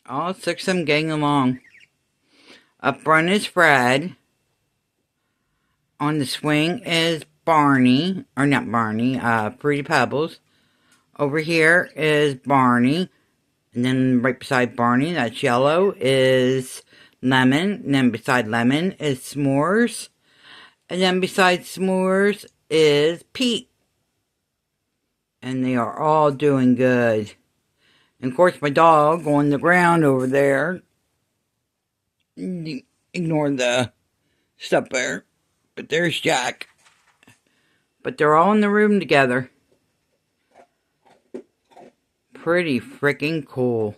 All six of them getting along. Up front is Fred. On the swing is Barney. Or not Barney, Fruity Pebbles. Over here is Barney. And then right beside Barney, that's yellow, is Lemon. And then beside Lemon is S'mores. And then beside S'mores is Pete. And they are all doing good. And of course my dog on the ground over there. Ignore the stuff there. But there's Jack. But they're all in the room together. Pretty freaking cool.